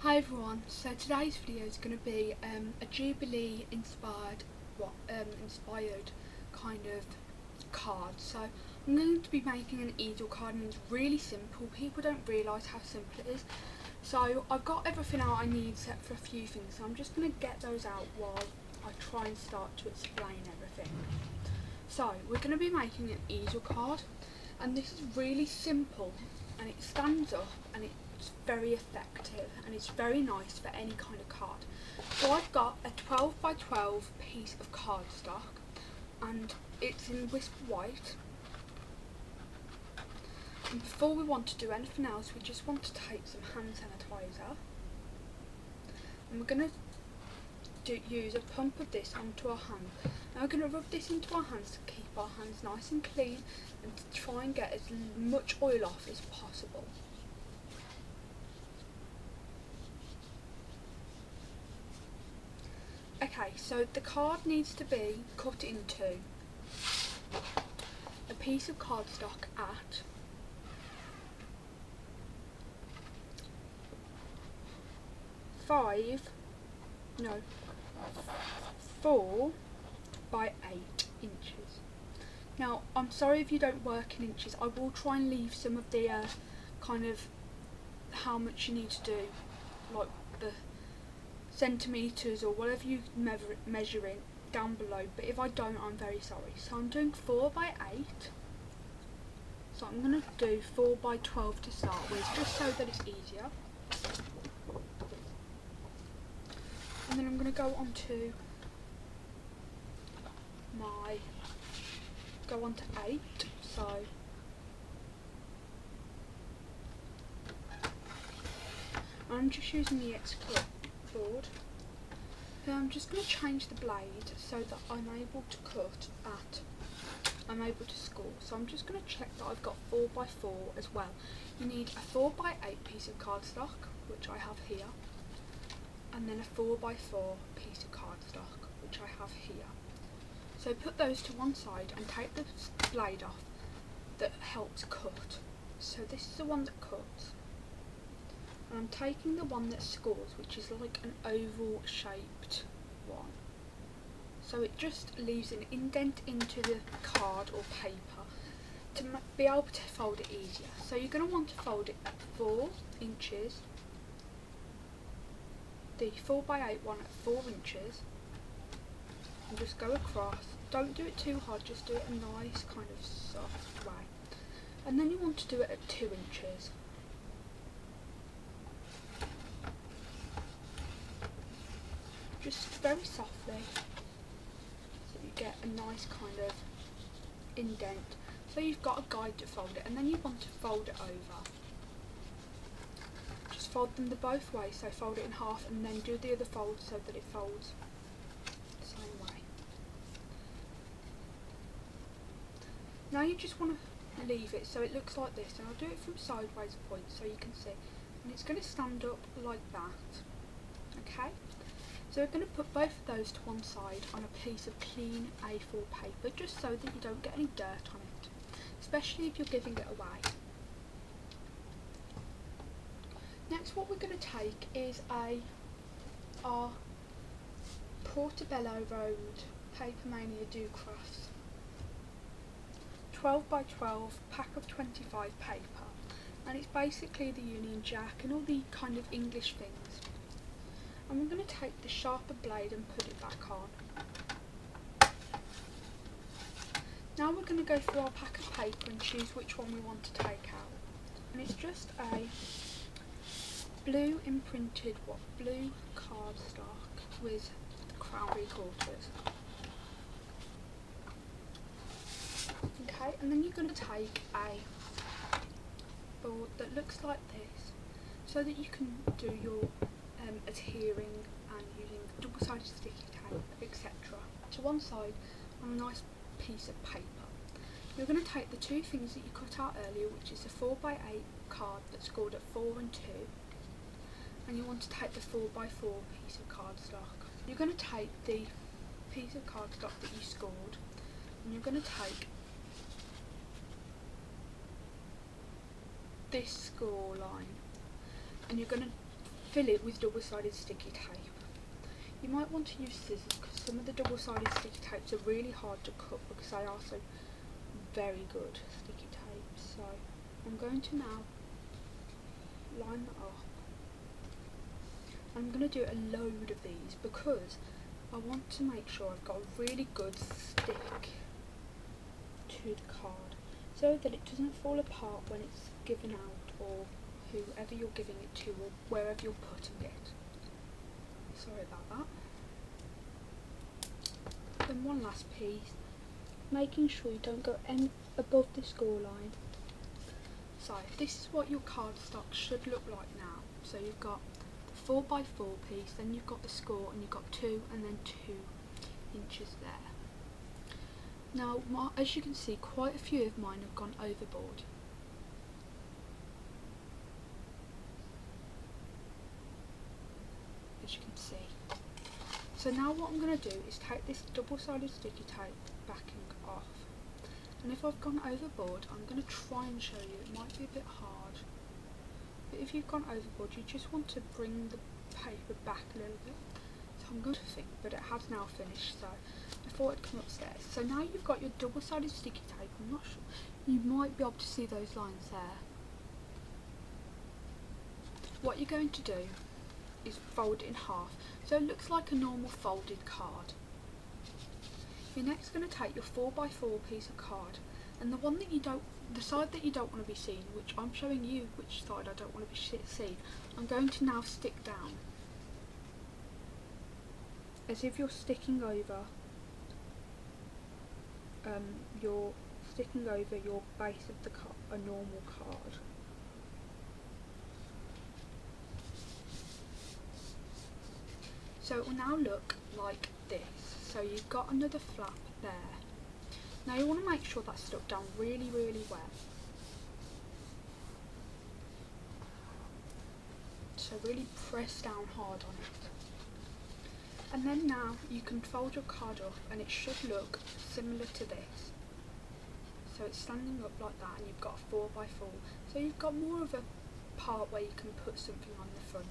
Hi everyone, so today's video is going to be a Jubilee inspired kind of card. So I'm going to be making an easel card and it's really simple. People don't realise how simple it is. So I've got everything out I need except for a few things, so I'm just going to get those out while I try and start to explain everything. So we're going to be making an easel card, and this is really simple and it stands up and it's very effective and it's very nice for any kind of card. So I've got a 12 by 12 piece of cardstock and it's in Wisp White. And before we want to do anything else, we just want to take some hand sanitizer and we're going to use a pump of this onto our hand. Now we're going to rub this into our hands to keep our hands nice and clean and to try and get as much oil off as possible. Okay, so the card needs to be cut into a piece of cardstock at 4 by 8 inches. Now, I'm sorry if you don't work in inches. I will try and leave some of the kind of how much you need to do, like the centimetres or whatever you measure in down below, but if I don't, I'm very sorry. So I'm doing 4 by 8. So I'm going to do 4 by 12 to start with, just so that it's easier. And then I'm going to go on to 8. So I'm just using the X clipboard. Then I'm just going to change the blade so that I'm able to score. So I'm just going to check that I've got 4 by 4 as well. You need a 4 by 8 piece of cardstock, which I have here, and then a 4 by 4 piece of cardstock, which I have here. So put those to one side and take the blade off that helps cut. So this is the one that cuts. And I'm taking the one that scores, which is like an oval shaped one. So it just leaves an indent into the card or paper to be able to fold it easier. So you're going to want to fold it at 4 inches, the 4 by 8 one at 4 inches, and just go across. Don't do it too hard, just do it a nice kind of soft way. And then you want to do it at 2 inches. Just very softly, so you get a nice kind of indent. So you've got a guide to fold it, and then you want to fold it over. Just fold them the both ways, so fold it in half and then do the other fold so that it folds the same way. Now you just want to leave it so it looks like this, and I'll do it from sideways points so you can see. And it's going to stand up like that. Okay? So we're going to put both of those to one side on a piece of clean A4 paper, just so that you don't get any dirt on it, especially if you're giving it away. Next, what we're going to take is our Portobello Road Papermania Do Crafts 12 by 12 pack of 25 paper, and it's basically the Union Jack and all the kind of English things. And we're going to take the sharper blade and put it back on. Now we're going to go through our pack of paper and choose which one we want to take out. And it's just a blue imprinted blue cardstock with crown 3/4. Okay, and then you're going to take a board that looks like this, so that you can do your adhering and using double-sided sticky tape, etc. to one side on a nice piece of paper. You're going to take the two things that you cut out earlier, which is the 4 by 8 card that's scored at 4 and 2, and you want to take the 4 by 4 piece of cardstock. You're going to take the piece of cardstock that you scored, and you're going to take this score line, and you're going to fill it with double-sided sticky tape. You might want to use scissors because some of the double-sided sticky tapes are really hard to cut because they are so very good sticky tape. So I'm going to now line that up. I'm going to do a load of these because I want to make sure I've got a really good stick to the card so that it doesn't fall apart when it's given out, or whoever you're giving it to, or wherever you're putting it. Sorry about that. Then one last piece, making sure you don't go above the score line. So this is what your cardstock should look like now. So you've got the 4x4 piece, then you've got the score, and you've got 2 and then 2 inches there. Now, as you can see, quite a few of mine have gone overboard. As you can see. So now what I'm going to do is take this double-sided sticky tape backing off. And if I've gone overboard, I'm going to try and show you. It might be a bit hard. But if you've gone overboard, you just want to bring the paper back a little bit. So I'm going to think, but it has now finished, so I thought I'd come upstairs. So now you've got your double-sided sticky tape. I'm not sure, you might be able to see those lines there. What you're going to do is fold it in half, so it looks like a normal folded card. You're next going to take your 4x4 piece of card, and the side that you don't want to be seen, which I'm showing you which side I don't want to be seen, I'm going to now stick down, as if you're sticking over your base of the a normal card. So it will now look like this. So you've got another flap there. Now you want to make sure that's stuck down really, really well. So really press down hard on it. And then now you can fold your card up and it should look similar to this. So it's standing up like that and you've got a 4x4. So you've got more of a part where you can put something on the front.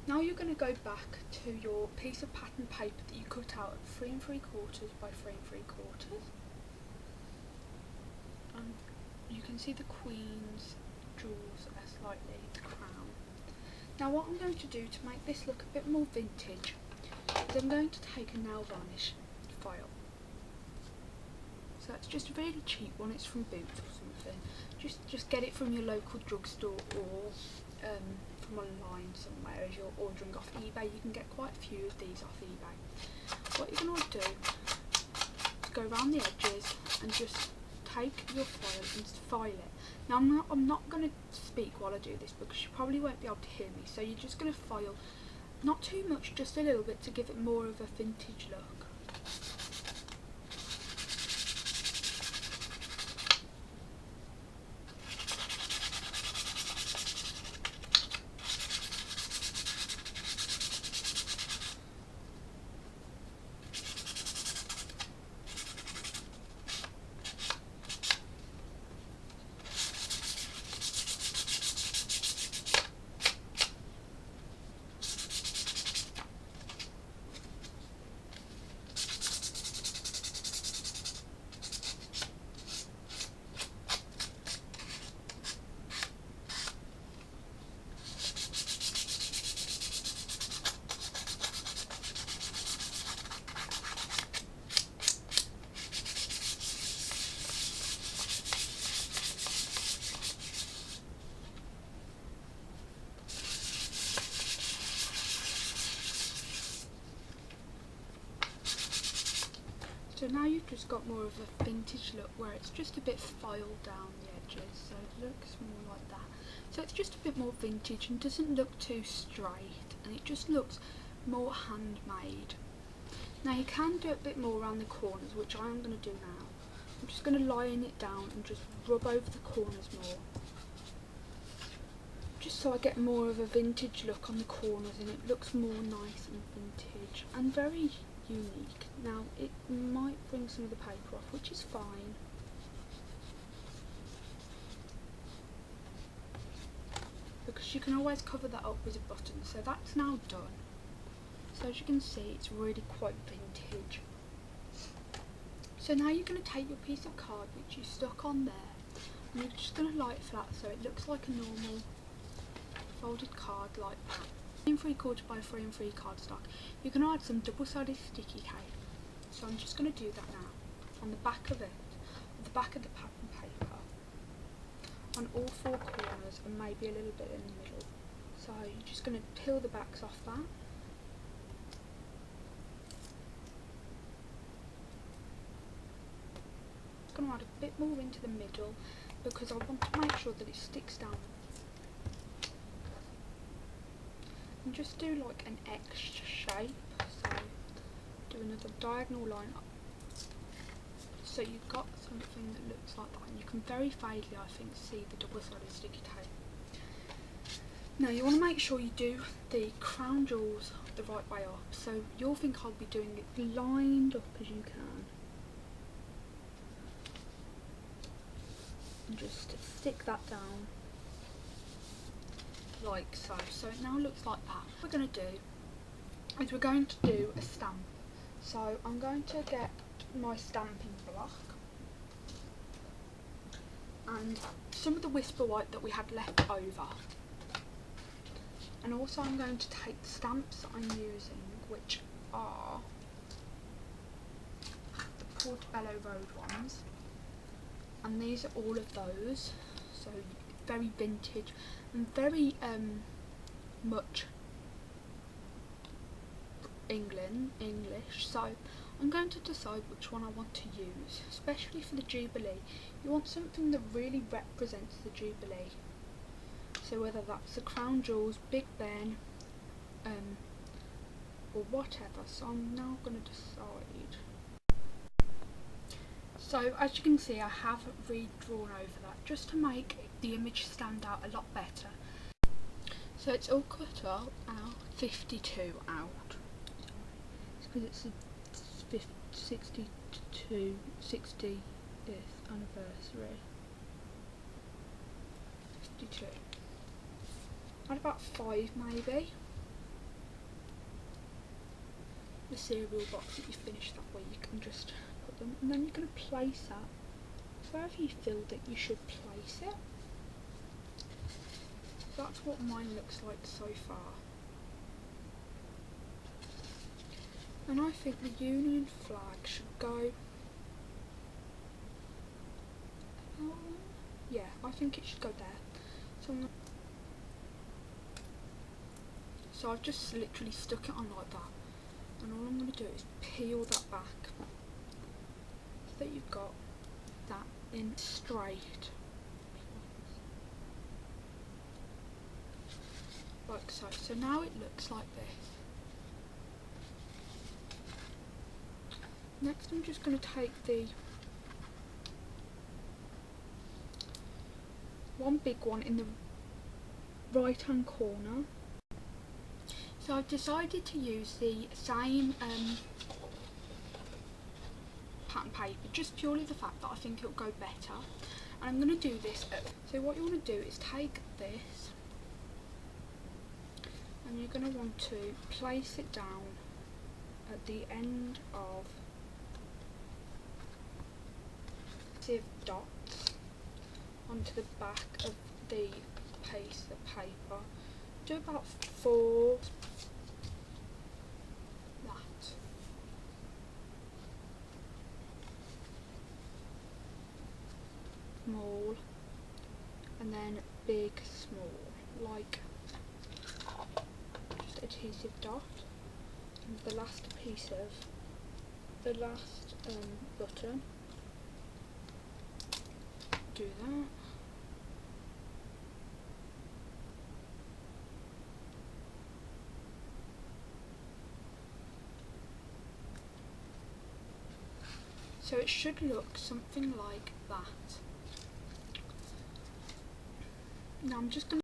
Now you're going to go back to your piece of pattern paper that you cut out at 3 3/4 by 3 3/4. And you can see the Queen's jewels are slightly the crown. Now what I'm going to do to make this look a bit more vintage is I'm going to take a nail varnish file. So it's just a really cheap one, it's from Boots or something. Just get it from your local drugstore or from online somewhere. As you're ordering off eBay, you can get quite a few of these off eBay. What you're going to do is go around the edges and just take your file and file it. Now I'm not going to speak while I do this because you probably won't be able to hear me, so you're just going to file, not too much, just a little bit to give it more of a vintage look. So now you've just got more of a vintage look where it's just a bit filed down the edges, so it looks more like that. So it's just a bit more vintage and doesn't look too straight, and it just looks more handmade. Now you can do a bit more around the corners, which I am going to do now. I'm just going to line it down and just rub over the corners more, just so I get more of a vintage look on the corners and it looks more nice and vintage and very unique. Now it might bring some of the paper off, which is fine. because you can always cover that up with a button. So that's now done. So as you can see, it's really quite vintage. So now you're going to take your piece of card which you stuck on there, and you're just going to lie it flat so it looks like a normal folded card like that. 3 3/4 by 3 3 cardstock. You're going to add some double-sided sticky tape. So I'm just going to do that now on the back of it, the back of the pattern paper, on all 4 corners and maybe a little bit in the middle. So you're just going to peel the backs off that. I'm going to add a bit more into the middle because I want to make sure that it sticks down. And just do like an X shape, so do another diagonal line up. So you've got something that looks like that, and you can very vaguely, I think, see the double-sided sticky tape. Now you want to make sure you do the crown jewels the right way up, so you'll think I'll be doing it lined up as you can. And just stick that down like so. So it now looks like that. What we're going to do is we're going to do a stamp. So I'm going to get my stamping block and some of the whisper white that we had left over, and also I'm going to take the stamps I'm using, which are the Portobello Road ones, and these are all of those, so very vintage and very much English. So I'm going to decide which one I want to use, especially for the Jubilee. You want something that really represents the Jubilee. So whether that's the Crown Jewels, Big Ben, or whatever. So I'm now going to decide. So as you can see, I have redrawn over that just to make the image stand out a lot better. So it's all cut out 52 out. Because it's the 60th anniversary. 52. Add about 5 maybe. The cereal box that you finished that week, and just put them, and then you're going to place that wherever you feel that you should place it. That's what mine looks like so far. And I think the Union flag should go, yeah, I think it should go there. So I've just literally stuck it on like that, and all I'm going to do is peel that back so that you've got that in straight, like so. So now it looks like this. Next I'm just going to take the one big one in the right hand corner. So I've decided to use the same pattern paper, just purely the fact that I think it'll go better. And I'm going to do this. So what you want to do is take this, and you're going to want to place it down at the end of dots onto the back of the piece of paper. Do about 4 that. Small and then big, small, like just adhesive dot, and the last piece of the last button. Do that. So it should look something like that. Now I'm just going